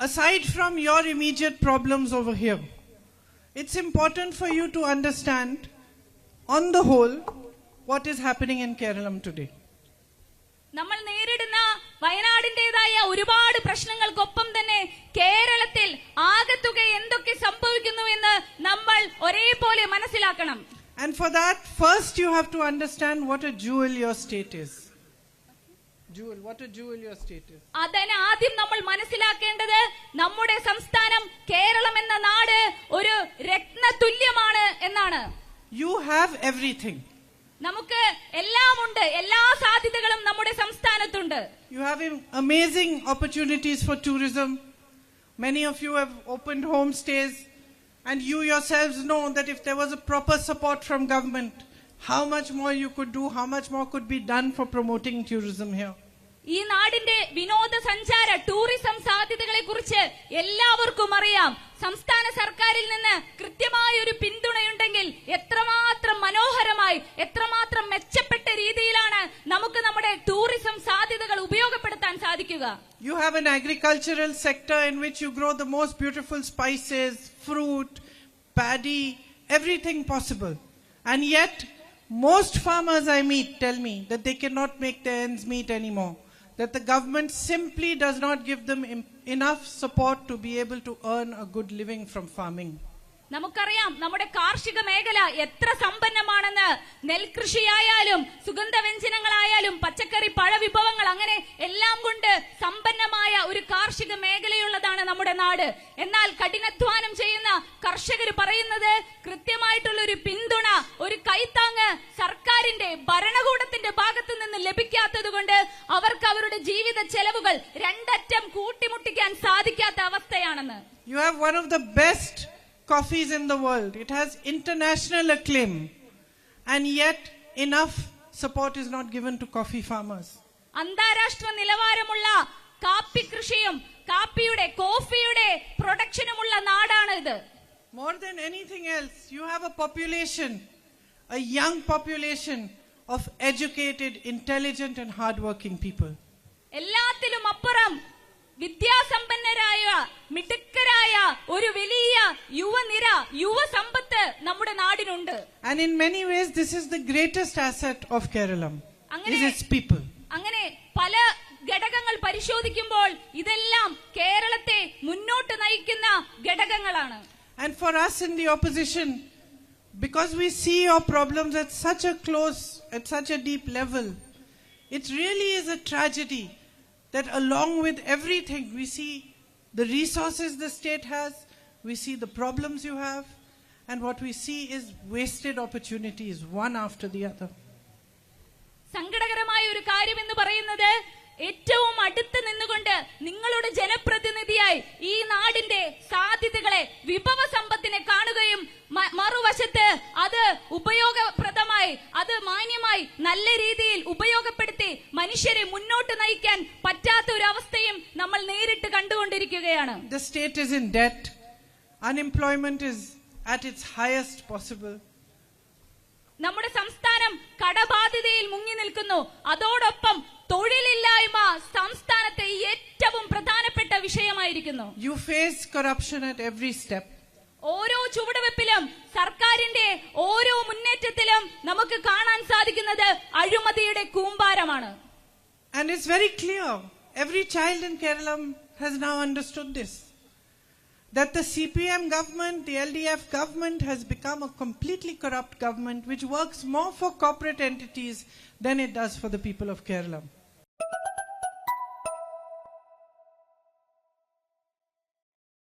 aside from your immediate problems over here, it's important for you to understand, on the whole, what is happening in Kerala today. നമ്മൾ നേരിടുന്ന വയനാടിന്റേതായ ഒരുപാട് പ്രശ്നങ്ങൾക്കൊപ്പം തന്നെ കേരളത്തിൽ ആകത്തുക എന്തൊക്കെ സംഭവിക്കുന്നു എന്ന് നമ്മൾ ഒരേപോലെ മനസ്സിലാക്കണം. And for that, first you have to understand what a jewel your state is. What a jewel your state is. അതിന് ആദ്യം നമ്മൾ മനസ്സിലാക്കേണ്ടത് നമ്മുടെ സംസ്ഥാനം കേരളം എന്ന നാട് ഒരു രത്നതുല്യമാണ് എന്നാണ്. You have everything. നമുക്ക് എല്ലാം ഉണ്ട്, എല്ലാ സാധ്യതകളും നമ്മുടെ സംസ്ഥാനത്തുണ്ട്. You have amazing opportunities for tourism. Many of you have opened homestays, and you yourselves know that if there was a proper support from government, how much more you could do, how much more could be done for promoting tourism here. ഈ നാടിന്റെ വിനോദസഞ്ചാര tourism സാധ്യതകളെ കുറിച്ച് എല്ലാവർക്കും അറിയാം. സംസ്ഥാന സർക്കാരിൽ നിന്ന് കൃത്യമായ ഒരു പിന്തുണയുണ്ടെങ്കിൽ എത്രമാത്രം മനോഹരമായി, എത്രമാത്രം മെച്ചപ്പെട്ട രീതിയിലാണ് നമുക്ക് നമ്മുടെ ടൂറിസം സാധ്യതകൾ ഉപയോഗപ്പെടുത്താൻ സാധിക്കുക. You have an agricultural sector in which you grow the most beautiful spices, fruit, paddy, everything possible. And yet, most farmers I meet tell me that they cannot make their ends meet anymore. That the government simply does not give them enough support to be able to earn a good living from farming. നമുക്കറിയാം നമ്മുടെ കാർഷിക മേഖല എത്ര സമ്പന്നമാണെന്ന്. നെൽകൃഷിയായാലും സുഗന്ധവ്യഞ്ജനങ്ങളായാലും പച്ചക്കറി പഴവിഭവങ്ങൾ അങ്ങനെ എല്ലാം കൊണ്ട് സമ്പന്നമായ ഒരു കാർഷിക മേഖലയുള്ളതാണ് നമ്മുടെ നാട്. എന്നാൽ കഠിനാധ്വാനം ചെയ്യുന്ന കർഷകർ പറയുന്നത് കൃത്യമായിട്ടുള്ള ഒരു പിന്തുണ, ഒരു കൈത്താങ്ങ് സർക്കാരിന്റെ ഭരണകൂടത്തിന്റെ ഭാഗത്തു നിന്ന് ലഭിക്കാത്തത് കൊണ്ട് അവർക്ക് അവരുടെ ജീവിത ചെലവുകൾ രണ്ടറ്റം കൂട്ടിമുട്ടിക്കാൻ സാധിക്കാത്ത അവസ്ഥയാണെന്ന്. You have one of the best coffees in the world. It has international acclaim, and yet enough support is not given to coffee farmers. അന്താരാഷ്ട്ര നിലവാരമുള്ള കാപ്പി കൃഷിയും കോഫിയുടെ പ്രൊഡക്ഷനുമുള്ള നാടാണ് ഇത്. More than anything else, you have a population, a young population of educated, intelligent and hardworking people. എല്ലാത്തിലും അപ്പുറം വിദ്യാസമ്പന്നരായ മിടുക്കരായ ഒരു വലിയ യുവനിര, യുവസമ്പത്ത് നമ്മുടെ നാടിനുണ്ട്. And in many ways this is the greatest asset of Kerala. This is people. അങ്ങനെ പല ഘടകങ്ങൾ പരിശോധിക്കുമ്പോൾ ഇതെല്ലാം കേരളത്തെ മുന്നോട്ട് നയിക്കുന്ന ഘടകങ്ങളാണ്. And for us in the opposition, because we see your problems at such a deep level, it really is a tragedy that along with everything we see the resources the state has, we see the problems you have, and what we see is wasted opportunities one after the other. സങ്കടകരമായ ഒരു കാര്യം എന്ന് പറയുന്നത് ഏറ്റവും അടുത്ത് നിന്നുകൊണ്ട് നിങ്ങളുടെ ജനപ്രതിനിധിയായി ഈ നാടിന്റെ സാധ്യതകളെ, വിഭവ സമ്പത്തിനെ കാണുകയും മറുവശത്ത് അത് ഉപയോഗപ്രദമായി, അത് മാന്യമായി നല്ല രീതിയിൽ ഉപയോഗപ്പെടുത്തി മനുഷ്യരെ മുന്നോട്ട് നയിക്കാൻ പറ്റാത്ത ഒരു അവസ്ഥയും നമ്മൾ നേരിട്ട് കണ്ടുകൊണ്ടിരിക്കുകയാണ്. The state is in debt. Unemployment is at its highest possible. നമ്മുടെ സംസ്ഥാനം കടബാധ്യതയിൽ മുങ്ങി നിൽക്കുന്നു. അതോടൊപ്പം തൊഴിലില്ലായ്മ സംസ്ഥാനത്തെ ഏറ്റവും പ്രധാനപ്പെട്ട വിഷയമായിരിക്കുന്നു. You face corruption at every step. ഓരോ ചുവടുവെപ്പിലും സർക്കാരിന്റെ ഓരോ മുന്നേറ്റത്തിലും നമുക്ക് കാണാൻ സാധിക്കുന്നത് അഴിമതിയുടെ കൂമ്പാരമാണ്. And it's very clear, every child in Kerala has now understood this, that the CPM government, the LDF government has become a completely corrupt government which works more for corporate entities than it does for the people of Kerala.